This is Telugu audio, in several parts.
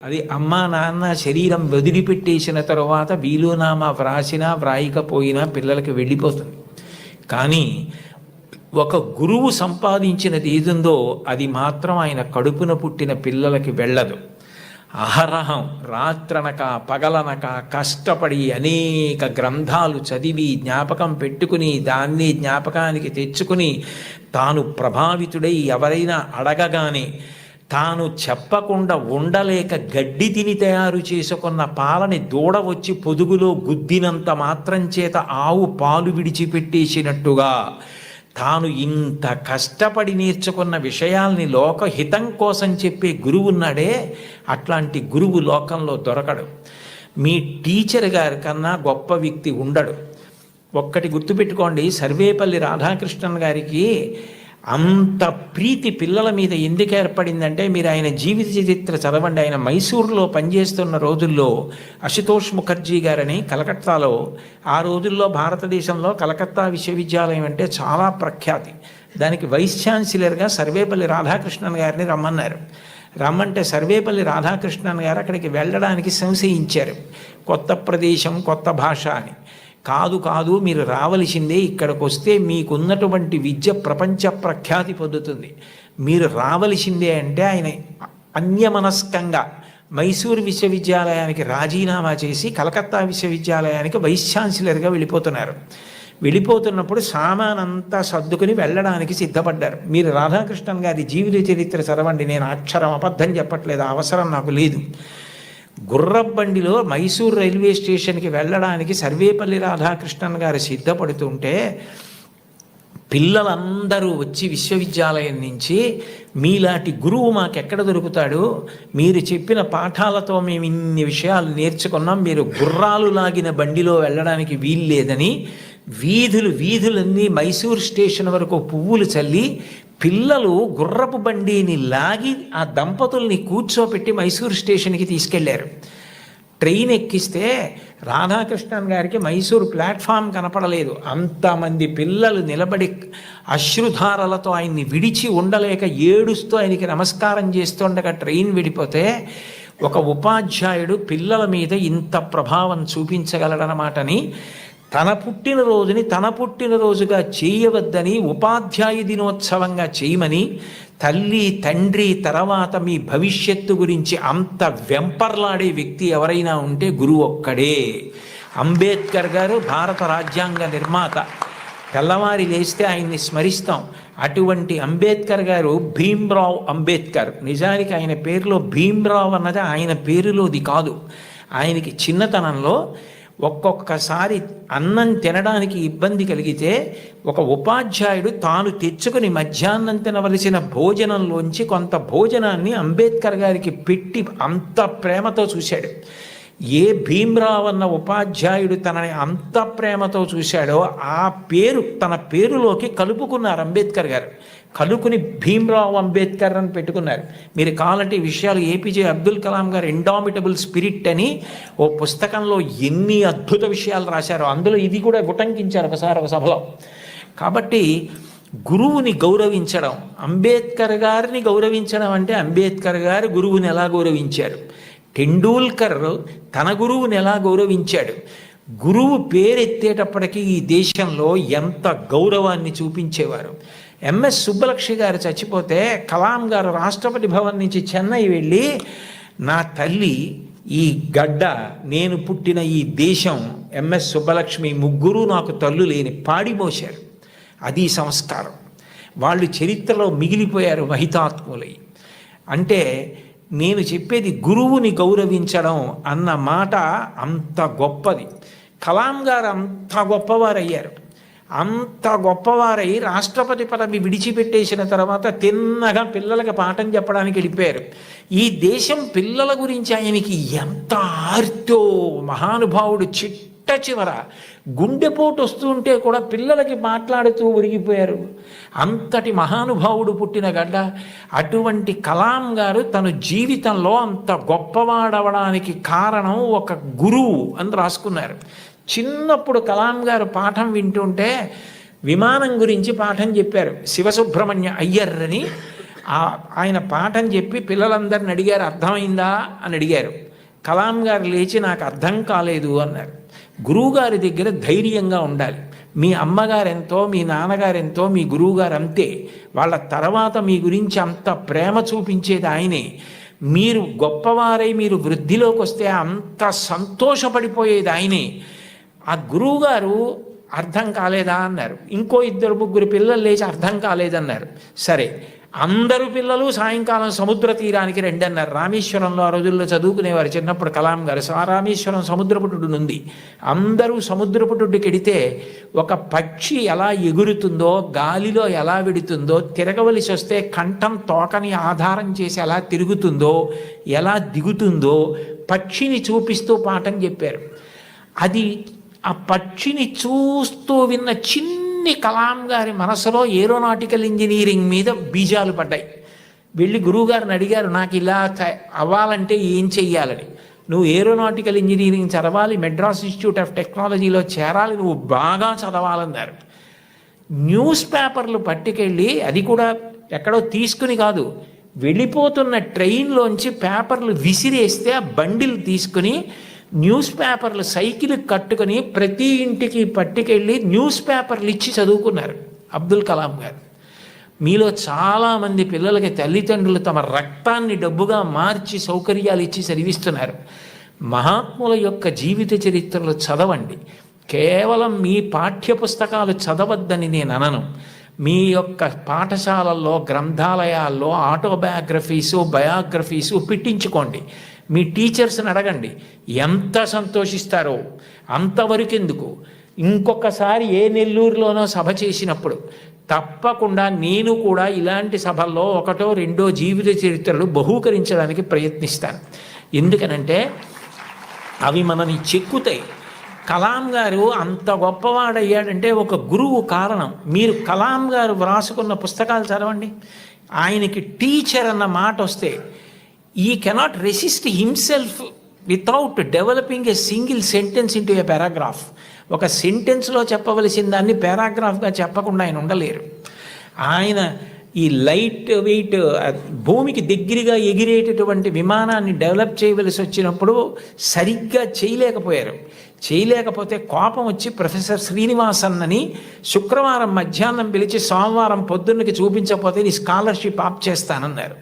అది అమ్మా నాన్న శరీరం వదిలిపెట్టేసిన తరువాత వీలునామా వ్రాసినా వ్రాయకపోయినా పిల్లలకి వెళ్ళిపోతుంది. కానీ ఒక గురువు సంపాదించినది ఏదుందో అది మాత్రం ఆయన కడుపున పుట్టిన పిల్లలకి వెళ్ళదు. అహరహం రాత్రనక పగలనక కష్టపడి అనేక గ్రంథాలు చదివి జ్ఞాపకం పెట్టుకుని దాన్ని జ్ఞాపకానికి తెచ్చుకుని తాను ప్రభావితుడై ఎవరైనా అడగగానే తాను చెప్పకుండా ఉండలేక గడ్డి తిని తయారు చేసుకున్న పాలని దూడ వచ్చి పొదుగులో గుద్దినంత మాత్రం చేత ఆవు పాలు విడిచిపెట్టేసినట్టుగా తాను ఇంత కష్టపడి నేర్చుకున్న విషయాల్ని లోకహితం కోసం చెప్పే గురువు ఉన్నాడే, అట్లాంటి గురువు లోకంలో దొరకడు. మీ టీచర్ గారి కన్నా గొప్ప వ్యక్తి ఉండడు. ఒక్కటి గుర్తుపెట్టుకోండి, సర్వేపల్లి రాధాకృష్ణన్ గారికి అంత ప్రీతి పిల్లల మీద ఎందుకు ఏర్పడిందంటే, మీరు ఆయన జీవిత చరిత్ర చదవండి. ఆయన మైసూరులో పనిచేస్తున్న రోజుల్లో అశుతోష్ ముఖర్జీ గారని కలకత్తాలో, ఆ రోజుల్లో భారతదేశంలో కలకత్తా విశ్వవిద్యాలయం అంటే చాలా ప్రఖ్యాతి. దానికి వైస్ ఛాన్సలర్గా సర్వేపల్లి రాధాకృష్ణన్ గారిని రమ్మన్నారు. రమ్మంటే సర్వేపల్లి రాధాకృష్ణన్ గారు అక్కడికి వెళ్ళడానికి సంశయించారు. కొత్త ప్రదేశం, కొత్త భాష అని. కాదు మీరు రావలసిందే, ఇక్కడికి వస్తే మీకున్నటువంటి విద్య ప్రపంచ ప్రఖ్యాతి పొందుతుంది, మీరు రావలసిందే అంటే ఆయన అన్యమనస్కంగా మైసూరు విశ్వవిద్యాలయానికి రాజీనామా చేసి కలకత్తా విశ్వవిద్యాలయానికి వైస్ ఛాన్సలర్గా వెళ్ళిపోతున్నారు. వెళ్ళిపోతున్నప్పుడు సామానంతా సర్దుకుని వెళ్ళడానికి సిద్ధపడ్డారు. మీరు రాధాకృష్ణన్ గారి జీవిత చరిత్ర చదవండి, నేను అక్షరం అబద్ధం చెప్పట్లేదు, అవసరం నాకు లేదు. గుర్రబండిలో మైసూర్ రైల్వే స్టేషన్కి వెళ్ళడానికి సర్వేపల్లి రాధాకృష్ణన్ గారు సిద్ధపడుతుంటే పిల్లలందరూ వచ్చి విశ్వవిద్యాలయం నుంచి, మీలాంటి గురువు మాకెక్కడ దొరుకుతాడు, మీరు చెప్పిన పాఠాలతో మేము ఇన్ని విషయాలు నేర్చుకున్నాం, మీరు గుర్రాలు లాగిన బండిలో వెళ్ళడానికి వీల్లేదని వీధులన్నీ మైసూర్ స్టేషన్ వరకు పువ్వులు చల్లి పిల్లలు గుర్రపు బండిని లాగి ఆ దంపతుల్ని కూర్చోపెట్టి మైసూర్ స్టేషన్కి తీసుకెళ్లారు. ట్రైన్ ఎక్కిస్తే రాధాకృష్ణన్ గారికి మైసూరు ప్లాట్ఫామ్ కనపడలేదు. అంతమంది పిల్లలు నిలబడి అశ్రుధారలతో ఆయన్ని విడిచి ఉండలేక ఏడుస్తూ ఆయనకి నమస్కారం చేస్తుండగా ట్రైన్ విడిపోతే ఒక ఉపాధ్యాయుడు పిల్లల మీద ఇంత ప్రభావం చూపించగలడనమాటని తన పుట్టినరోజుగా చేయవద్దని ఉపాధ్యాయ దినోత్సవంగా చేయమని తల్లి తండ్రి తర్వాత మీ భవిష్యత్తు గురించి అంత వెంపర్లాడే వ్యక్తి ఎవరైనా ఉంటే గురువు ఒక్కడే. అంబేద్కర్ గారు భారత రాజ్యాంగ నిర్మాత, తెల్లవారి లేస్తే ఆయన్ని స్మరిస్తాం. అటువంటి అంబేద్కర్ గారు భీమ్రావ్ అంబేద్కర్, నిజానికి ఆయన పేరులో భీమ్రావ్ అన్నది ఆయన పేరులోది కాదు. ఆయనకి చిన్నతనంలో ఒక్కొక్కసారి అన్నం తినడానికి ఇబ్బంది కలిగితే ఒక ఉపాధ్యాయుడు తాను తెచ్చుకుని మధ్యాహ్నం తినవలసిన భోజనంలోంచి కొంత భోజనాన్ని అంబేద్కర్ గారికి పెట్టి అంత ప్రేమతో చూశాడు. ఏ భీమ్రావ్ అన్న ఉపాధ్యాయుడు తనని అంత ప్రేమతో చూశాడో ఆ పేరు తన పేరులోకి కలుపుకున్నారు అంబేద్కర్ గారు. కలుపుకుని భీమ్రావ్ అంబేద్కర్ అని పెట్టుకున్నారు. మీరు కావాలంటే విషయాలు ఏపీజే అబ్దుల్ కలాం గారు ఇండామిటబుల్ స్పిరిట్ అని ఓ పుస్తకంలో ఎన్ని అద్భుత విషయాలు రాశారో అందులో ఇది కూడా ఉటంకించారు ఒకసారి ఒక సభలో. కాబట్టి గురువుని గౌరవించడం, అంబేద్కర్ గారిని గౌరవించడం అంటే అంబేద్కర్ గారు గురువుని ఎలా గౌరవించారు, టెండూల్కర్ తన గురువుని ఎలా గౌరవించాడు, గురువు పేరెత్తేటప్పటికీ ఈ దేశంలో ఎంత గౌరవాన్ని చూపించేవారు. ఎంఎస్ సుబ్బలక్ష్మి గారు చచ్చిపోతే కలాం గారు రాష్ట్రపతి భవన్ నుంచి చెన్నై వెళ్ళి, నా తల్లి, ఈ గడ్డ, నేను పుట్టిన ఈ దేశం, ఎంఎస్ సుబ్బలక్ష్మి ముగ్గురు నాకు తల్లు లేని పాడిమోశారు. అది సంస్కారం. వాళ్ళు చరిత్రలో మిగిలిపోయారు మహితాత్ములై. అంటే నేను చెప్పేది గురువుని గౌరవించడం అన్న మాట అంత గొప్పది. కలాం గారు అంత గొప్పవారయ్యారు. అంత గొప్పవారై రాష్ట్రపతి పదవి విడిచిపెట్టేసిన తర్వాత తిన్నగా పిల్లలకి పాఠం చెప్పడానికి వెళ్ళిపోయారు. ఈ దేశం పిల్లల గురించి ఆయనకి ఎంత ఆర్తో, మహానుభావుడు చిట్ట చివర గుండెపోటు వస్తుంటే కూడా పిల్లలకి మాట్లాడుతూ ఒరిగిపోయారు. అంతటి మహానుభావుడు పుట్టిన గడ్డ. అటువంటి కలాం గారు తన జీవితంలో అంత గొప్పవాడవడానికి కారణం ఒక గురువు అని రాసుకున్నారు. చిన్నప్పుడు కలాం గారు పాఠం వింటుంటే విమానం గురించి పాఠం చెప్పారు. శివసుబ్రహ్మణ్య అయ్యర్ అని ఆయన పాఠం చెప్పి పిల్లలందరిని అడిగారు, అర్థమైందా అని అడిగారు. కలాం గారు లేచి నాకు అర్థం కాలేదు అన్నారు. గురువుగారి దగ్గర ధైర్యంగా ఉండాలి. మీ అమ్మగారెంతో, మీ నాన్నగారెంతో, మీ గురువుగారు అంతే. వాళ్ళ తర్వాత మీ గురించి అంత ప్రేమ చూపించేది ఆయనే. మీరు గొప్పవారై మీరు వృద్ధిలోకి వస్తే అంత సంతోషపడిపోయేది ఆయనే. ఆ గురువుగారు అర్థం కాలేదా అన్నారు. ఇంకో 2-3 పిల్లలు లేచి అర్థం కాలేదన్నారు. సరే, అందరూ పిల్లలు సాయంకాలం సముద్ర తీరానికి రండి అన్నారు. రామేశ్వరంలో ఆ రోజుల్లో చదువుకునేవారు చిన్నప్పుడు కలాం గారు. రామేశ్వరం సముద్రపుటుడు ఉంది. అందరూ సముద్రపుటుడికి ఎడితే ఒక పక్షి ఎలా ఎగురుతుందో, గాలిలో ఎలా వెడుతుందో, తిరగవలసి వస్తే కంఠం తోకని ఆధారం చేసి ఎలా తిరుగుతుందో, ఎలా దిగుతుందో పక్షిని చూపిస్తూ పాఠం చెప్పారు. అది ఆ పక్షిని చూస్తూ విన్న చిన్ని కలాం గారి మనసులో ఏరోనాటికల్ ఇంజనీరింగ్ మీద బీజాలు పడ్డాయి. వెళ్ళి గురువుగారిని అడిగారు, నాకు ఇలా అవ్వాలంటే ఏం చెయ్యాలని. నువ్వు ఏరోనాటికల్ ఇంజనీరింగ్ చదవాలి, మెడ్రాస్ ఇన్స్టిట్యూట్ ఆఫ్ టెక్నాలజీలో చేరాలి, నువ్వు బాగా చదవాలన్నారు. న్యూస్ పేపర్లు పట్టుకెళ్ళి, అది కూడా ఎక్కడో తీసుకుని కాదు, వెళ్ళిపోతున్న ట్రైన్లోంచి పేపర్లు విసిరేస్తే ఆ బండిల్ తీసుకుని న్యూస్ పేపర్లు సైకిల్ కట్టుకుని ప్రతి ఇంటికి పట్టుకెళ్ళి న్యూస్ పేపర్లు ఇచ్చి చదువుకున్నారు అబ్దుల్ కలాం గారు. మీలో చాలామంది పిల్లలకి తల్లిదండ్రులు తమ రక్తాన్ని డబ్బుగా మార్చి సౌకర్యాలు ఇచ్చి చదివిస్తున్నారు. మహాత్ముల యొక్క జీవిత చరిత్రలు చదవండి. కేవలం మీ పాఠ్యపుస్తకాలు చదవద్దని నేను అనను. మీ యొక్క పాఠశాలల్లో, గ్రంథాలయాల్లో ఆటోబయోగ్రఫీసు, బయోగ్రఫీసు పెట్టించుకోండి. మీ టీచర్స్ని అడగండి, ఎంత సంతోషిస్తారో. అంతవరకు ఎందుకు, ఇంకొకసారి ఏ నెల్లూరులోనో సభ చేసినప్పుడు తప్పకుండా నేను కూడా ఇలాంటి సభల్లో 1-2 జీవిత చరిత్రలు బహూకరించడానికి ప్రయత్నిస్తాను. ఎందుకనంటే అవి మనని చెక్కుతాయి. కలాం గారు అంత గొప్పవాడయ్యాడంటే ఒక గురువు కారణం. మీరు కలాం గారు వ్రాసుకున్న పుస్తకాలు చదవండి. ఆయనకి టీచర్ అన్న మాట వస్తే ఈ cannot resist himself without developing a single sentence into A paragraph. ఒక సెంటెన్స్లో చెప్పవలసిన దాన్ని పారాగ్రాఫ్గా చెప్పకుండా ఆయన ఉండలేరు. ఆయన ఈ లైట్ వెయిట్ భూమికి దగ్గరగా ఎగిరేటటువంటి విమానాన్ని డెవలప్ చేయవలసి వచ్చినప్పుడు సరిగ్గా చేయలేకపోతే కోపం వచ్చి ప్రొఫెసర్ శ్రీనివాసన్ అని శుక్రవారం మధ్యాహ్నం పిలిచి సోమవారం పొద్దున్నకి చూపించకపోతే నీ స్కాలర్షిప్ ఆప్ చేస్తానన్నారు.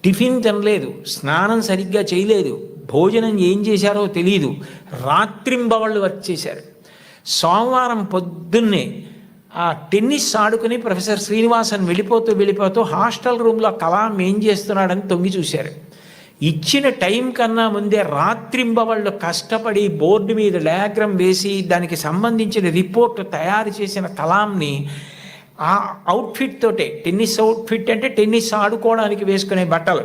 టిఫిన్ తినలేదు, స్నానం సరిగ్గా చేయలేదు, భోజనం ఏం చేశారో తెలియదు, రాత్రింబవళ్ళు వర్క్ చేశారు. సోమవారం పొద్దున్నే ఆ టెన్నిస్ ఆడుకుని ప్రొఫెసర్ శ్రీనివాసన్ వెళ్ళిపోతూ హాస్టల్ రూమ్లో కలాం ఏం చేస్తున్నాడని తొంగి చూశారు. ఇచ్చిన టైం కన్నా ముందే రాత్రింబవళ్ళు కష్టపడి బోర్డు మీద డయాగ్రామ్ వేసి దానికి సంబంధించిన రిపోర్ట్ తయారు చేసిన కలాంని ఆ అవుట్ఫిట్ తోటే, టెన్నిస్ అవుట్ఫిట్ అంటే టెన్నిస్ ఆడుకోవడానికి వేసుకునే బట్టలు,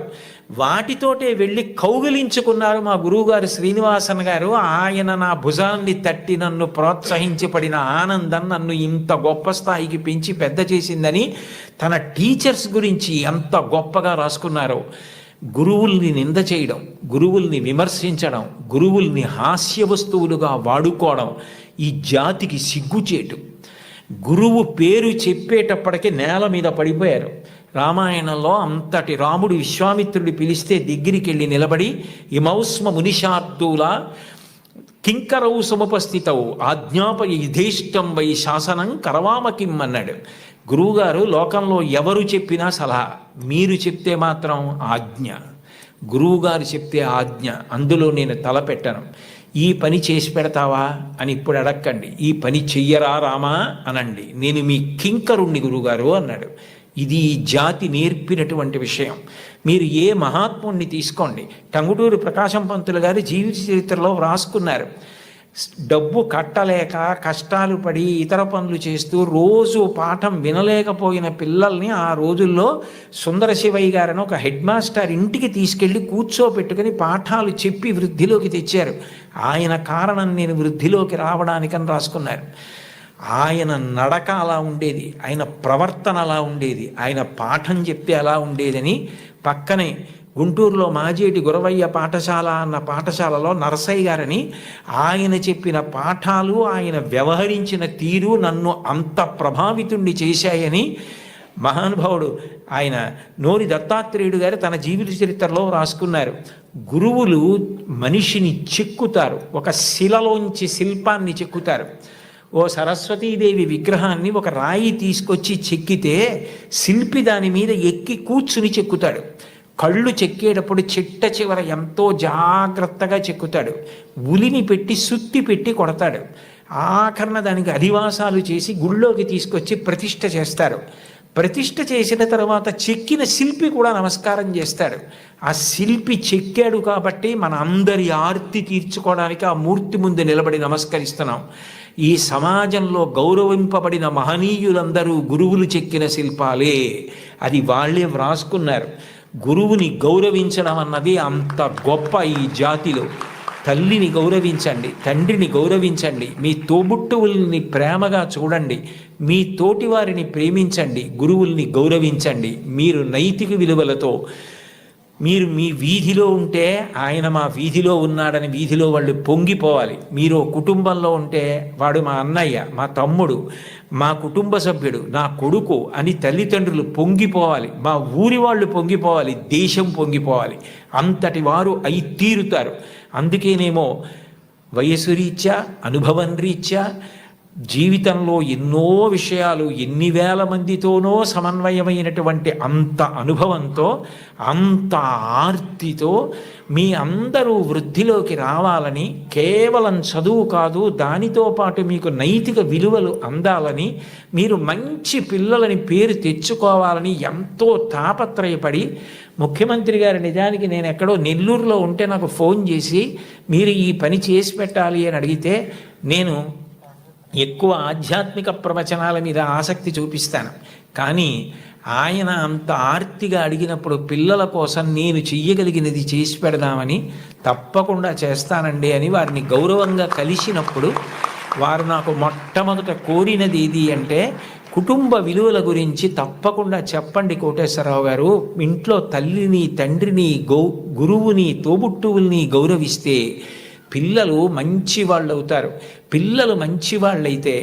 వాటితోటే వెళ్ళి కౌగిలించుకున్నారు మా గురువుగారు శ్రీనివాసన్ గారు. ఆయన నా భుజాన్ని తట్టి నన్ను ప్రోత్సహించి పడిన ఆనందం నన్ను ఇంత గొప్ప స్థాయికి పెంచి పెద్ద చేసిందని తన టీచర్స్ గురించి ఎంత గొప్పగా రాసుకున్నారో. గురువుల్ని నింద చేయడం, గురువుల్ని విమర్శించడం, గురువుల్ని హాస్య వస్తువులుగా వాడుకోవడం ఈ జాతికి సిగ్గుచేటు. గురువు పేరు చెప్పేటప్పటికీ నేల మీద పడిపోయారు. రామాయణంలో అంతటి రాముడు విశ్వామిత్రుడు పిలిస్తే దగ్గరికి వెళ్ళి నిలబడి ఇమౌస్మ మునిషార్దూల కింకరౌ సముపస్థితవు ఆజ్ఞాపయ యుధేష్టం వై శాసనం కరవామకిం అన్నాడు. గురువుగారు లోకంలో ఎవరు చెప్పినా సలహా, మీరు చెప్తే మాత్రం ఆజ్ఞ. గురువుగారు చెప్తే ఆజ్ఞ, అందులో నేను తలపెట్టను. ఈ పని చేసి పెడతావా అని ఇప్పుడు అడక్కండి, ఈ పని చెయ్యరా రామా అనండి, నేను మీ కింకరుణ్ణి గురువుగారు అన్నాడు. ఇది ఈ జాతి నేర్పినటువంటి విషయం. మీరు ఏ మహాత్ముణ్ణి తీసుకోండి, టంగుటూరి ప్రకాశం పంతులు గారి జీవిత చరిత్రలో వ్రాసుకున్నారు. డబ్బు కట్టలేక కష్టాలు పడి ఇతర పనులు చేస్తూ రోజు పాఠం వినలేకపోయిన పిల్లల్ని ఆ రోజుల్లో సుందర శివయ్య గారని ఒక హెడ్ మాస్టర్ ఇంటికి తీసుకెళ్ళి కూర్చోపెట్టుకుని పాఠాలు చెప్పి వృద్ధిలోకి తెచ్చారు. ఆయన కారణం నేను వృద్ధిలోకి రావడానికని రాసుకున్నారు. ఆయన నడక అలా ఉండేది, ఆయన ప్రవర్తన అలా ఉండేది, ఆయన పాఠం చెప్తే అలా ఉండేదని పక్కనే గుంటూరులో మాజేటి గురవయ్య పాఠశాల అన్న పాఠశాలలో నరసయ్య గారని ఆయన చెప్పిన పాఠాలు, ఆయన వ్యవహరించిన తీరు నన్ను అంత ప్రభావితుణ్ణి చేశాయని మహానుభావుడు ఆయన నోరి దత్తాత్రేయుడు గారు తన జీవిత చరిత్రలో రాసుకున్నారు. గురువులు మనిషిని చెక్కుతారు, ఒక శిలలోంచి శిల్పాన్ని చెక్కుతారు. ఓ సరస్వతీదేవి విగ్రహాన్ని ఒక రాయి తీసుకొచ్చి చెక్కితే శిల్పి దాని మీద ఎక్కి కూర్చుని చెక్కుతాడు. కళ్ళు చెక్కేటప్పుడు చిట్ట చివర ఎంతో జాగ్రత్తగా చెక్కుతాడు. ఉలిని పెట్టి సుత్తి పెట్టి కొడతాడు. ఆఖరణ దానికి అధివాసాలు చేసి గుళ్ళోకి తీసుకొచ్చి ప్రతిష్ఠ చేస్తారు. ప్రతిష్ఠ చేసిన తర్వాత చెక్కిన శిల్పి కూడా నమస్కారం చేస్తాడు. ఆ శిల్పి చెక్కాడు కాబట్టి మన అందరి ఆర్తి తీర్చుకోవడానికి ఆ మూర్తి ముందు నిలబడి నమస్కరిస్తున్నాం. ఈ సమాజంలో గౌరవింపబడిన మహనీయులందరూ గురువులు చెక్కిన శిల్పాలే. అది వాళ్ళే వ్రాసుకున్నారు. గురువుని గౌరవించడం అన్నది అంత గొప్ప ఈ జాతిలో. తల్లిని గౌరవించండి, తండ్రిని గౌరవించండి, మీ తోబుట్టువుల్ని ప్రేమగా చూడండి, మీ తోటివారిని ప్రేమించండి, గురువుల్ని గౌరవించండి. మీరు నైతిక విలువలతో మీరు మీ వీధిలో ఉంటే ఆయన మా వీధిలో ఉన్నాడని వీధిలో వాళ్ళు పొంగిపోవాలి. మీరు కుటుంబంలో ఉంటే వాడు మా అన్నయ్య, మా తమ్ముడు, మా కుటుంబ సభ్యుడు, నా కొడుకు అని తల్లిదండ్రులు పొంగిపోవాలి. మా ఊరి వాళ్ళు పొంగిపోవాలి, దేశం పొంగిపోవాలి. అంతటి వారు అయి తీరుతారు. అందుకేనేమో వయసు రీత్యా, అనుభవం రీత్యా జీవితంలో ఎన్నో విషయాలు ఎన్ని వేల మందితోనో సమన్వయమైనటువంటి అంత అనుభవంతో, అంత ఆర్తితో మీ అందరూ వృద్ధిలోకి రావాలని, కేవలం చదువు కాదు దానితో పాటు మీకు నైతిక విలువలు అందాలని, మీరు మంచి పిల్లలని పేరు తెచ్చుకోవాలని ఎంతో తాపత్రయపడి, ముఖ్యమంత్రి గారు నిజానికి నేను ఎక్కడో నెల్లూరులో ఉంటే నాకు ఫోన్ చేసి మీరు ఈ పని చేసి పెట్టాలి అని అడిగితే నేను ఎక్కువ ఆధ్యాత్మిక ప్రవచనాల మీద ఆసక్తి చూపిస్తాను. కానీ ఆయన అంత ఆర్తిగా అడిగినప్పుడు పిల్లల కోసం నేను చెయ్యగలిగినది చేసి పెడదామని తప్పకుండా చేస్తానండి అని వారిని గౌరవంగా కలిసినప్పుడు వారు నాకు మొట్టమొదట కోరినది ఏది అంటే, కుటుంబ విలువల గురించి తప్పకుండా చెప్పండి కోటేశ్వరరావు గారు. ఇంట్లో తల్లిని, తండ్రిని, గురువుని, తోబుట్టువుల్ని గౌరవిస్తే పిల్లలు మంచి వాళ్ళు అవుతారు. పిల్లలు మంచి వాళ్ళైతే,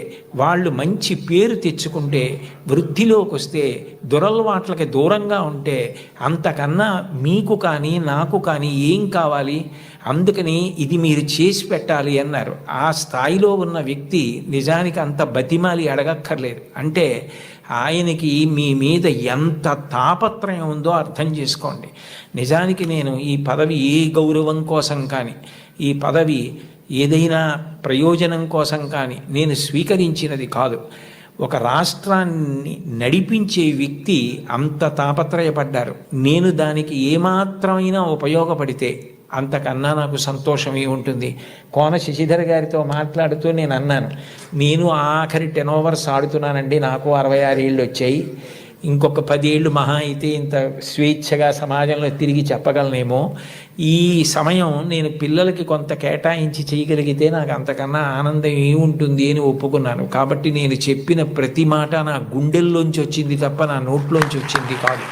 వాళ్ళు మంచి పేరు తెచ్చుకుంటే, వృద్ధిలోకి వస్తే, దురలవాట్లకి దూరంగా ఉంటే, అంతకన్నా మీకు కానీ నాకు కానీ ఏం కావాలి? అందుకని ఇది మీరు చేసి పెట్టాలి అన్నారు. ఆ స్థాయిలో ఉన్న వ్యక్తి నిజానికి అంత బతిమాలి అడగక్కర్లేదు. అంటే ఆయనకి మీ మీద ఎంత తాపత్రయం ఉందో అర్థం చేసుకోండి. నిజానికి నేను ఈ పదవి ఏ గౌరవం కోసం కానీ, ఈ పదవి ఏదైనా ప్రయోజనం కోసం కానీ నేను స్వీకరించినది కాదు. ఒక రాష్ట్రాన్ని నడిపించే వ్యక్తి అంత తాపత్రయపడ్డారు. నేను దానికి ఏమాత్రమైనా ఉపయోగపడితే అంతకన్నా నాకు సంతోషమే ఉంటుంది. కోన శశిధర్ గారితో మాట్లాడుతూ నేను అన్నాను, నేను ఆఖరి 10 ఓవర్స్ ఆడుతున్నానండి, నాకు 66 ఏళ్ళు వచ్చాయి, ఇంకొక 10 ఏళ్ళు మహా అయితే ఇంత స్వేచ్ఛగా సమాజంలో తిరిగి చెప్పగలనేమో. ఈ సమయం నేను పిల్లలకి కొంత కేటాయించి చేయగలిగితే నాకు అంతకన్నా ఆనందం ఏముంటుంది అని ఒప్పుకున్నాను. కాబట్టి నేను చెప్పిన ప్రతి మాట నా గుండెల్లోంచి వచ్చింది తప్ప నా నోట్లోంచి వచ్చింది కాదు.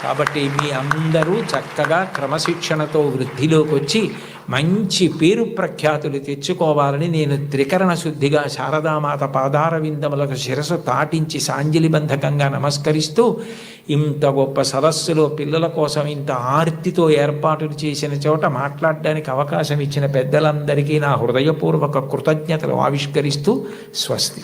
కాబట్టి మీ అందరూ చక్కగా క్రమశిక్షణతో వృద్ధిలోకి వచ్చి మంచి పేరు ప్రఖ్యాతులు తెచ్చుకోవాలని నేను త్రికరణ శుద్ధిగా శారదామాత పాదార విందములకు శిరసు తాటించి సాంజలిబంధకంగా నమస్కరిస్తూ, ఇంత గొప్ప సదస్సులో పిల్లల కోసం ఇంత ఆర్తితో ఏర్పాటులు చేసిన చోట మాట్లాడడానికి అవకాశం ఇచ్చిన పెద్దలందరికీ నా హృదయపూర్వక కృతజ్ఞతలు ఆవిష్కరిస్తూ స్వస్తి.